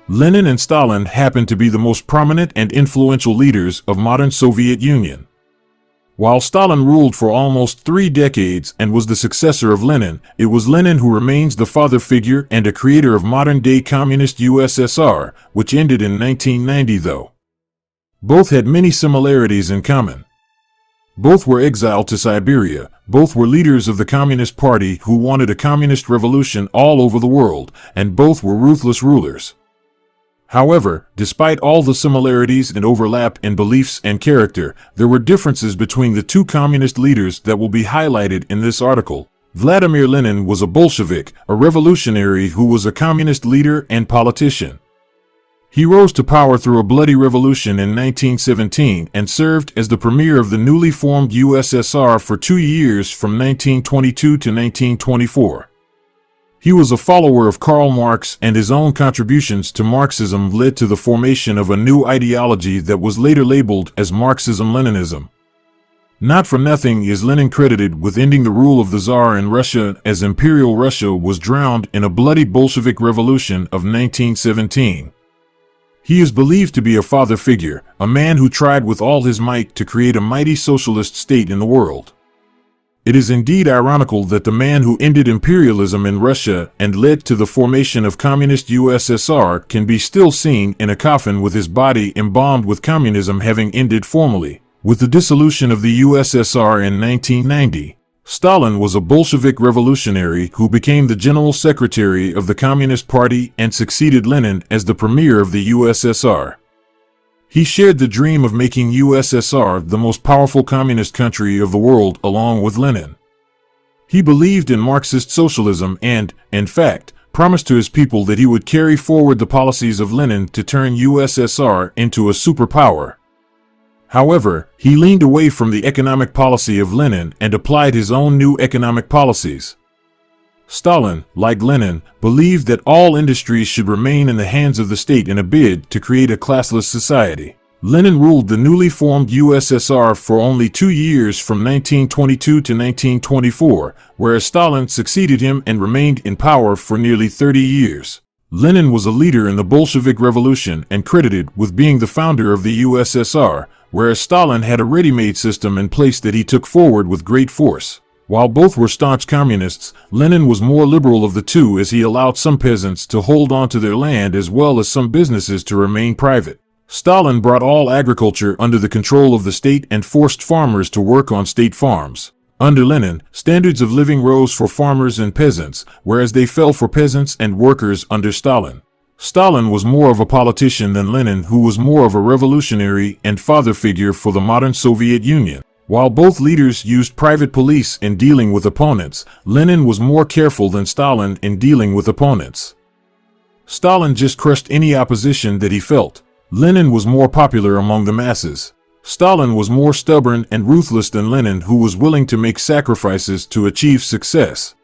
Lenin and Stalin happened to be the most prominent and influential leaders of modern Soviet Union. While Stalin ruled for almost 3 decades and was the successor of Lenin, it was Lenin who remains the father figure and a creator of modern-day communist USSR, which ended in 1990 though. Both had many similarities in common. Both were exiled to Siberia, both were leaders of the Communist Party who wanted a communist revolution all over the world, and both were ruthless rulers. However, despite all the similarities and overlap in beliefs and character, there were differences between the two communist leaders that will be highlighted in this article. Vladimir Lenin was a Bolshevik, a revolutionary who was a communist leader and politician. He rose to power through a bloody revolution in 1917 and served as the premier of the newly formed USSR for 2 years from 1922 to 1924. He was a follower of Karl Marx, and his own contributions to Marxism led to the formation of a new ideology that was later labeled as Marxism-Leninism. Not for nothing is Lenin credited with ending the rule of the Tsar in Russia, as Imperial Russia was drowned in a bloody Bolshevik revolution of 1917. He is believed to be a father figure, a man who tried with all his might to create a mighty socialist state in the world. It is indeed ironical that the man who ended imperialism in Russia and led to the formation of communist USSR can be still seen in a coffin with his body embalmed, with communism having ended formally with the dissolution of the USSR in 1990. Stalin was a Bolshevik revolutionary who became the General Secretary of the Communist Party and succeeded Lenin as the premier of the USSR. He shared the dream of making USSR the most powerful communist country of the world along with Lenin. He believed in Marxist socialism and, in fact, promised to his people that he would carry forward the policies of Lenin to turn USSR into a superpower. However, he leaned away from the economic policy of Lenin and applied his own new economic policies. Stalin, like Lenin, believed that all industries should remain in the hands of the state in a bid to create a classless society. Lenin ruled the newly formed USSR for only 2 years from 1922 to 1924, whereas Stalin succeeded him and remained in power for nearly 30 years. Lenin was a leader in the Bolshevik Revolution and credited with being the founder of the USSR, whereas Stalin had a ready-made system in place that he took forward with great force. While both were staunch communists, Lenin was more liberal of the two, as he allowed some peasants to hold on to their land as well as some businesses to remain private. Stalin brought all agriculture under the control of the state and forced farmers to work on state farms. Under Lenin, standards of living rose for farmers and peasants, whereas they fell for peasants and workers under Stalin. Stalin was more of a politician than Lenin, who was more of a revolutionary and father figure for the modern Soviet Union. While both leaders used private police in dealing with opponents, Lenin was more careful than Stalin in dealing with opponents. Stalin just crushed any opposition that he felt. Lenin was more popular among the masses. Stalin was more stubborn and ruthless than Lenin, who was willing to make sacrifices to achieve success.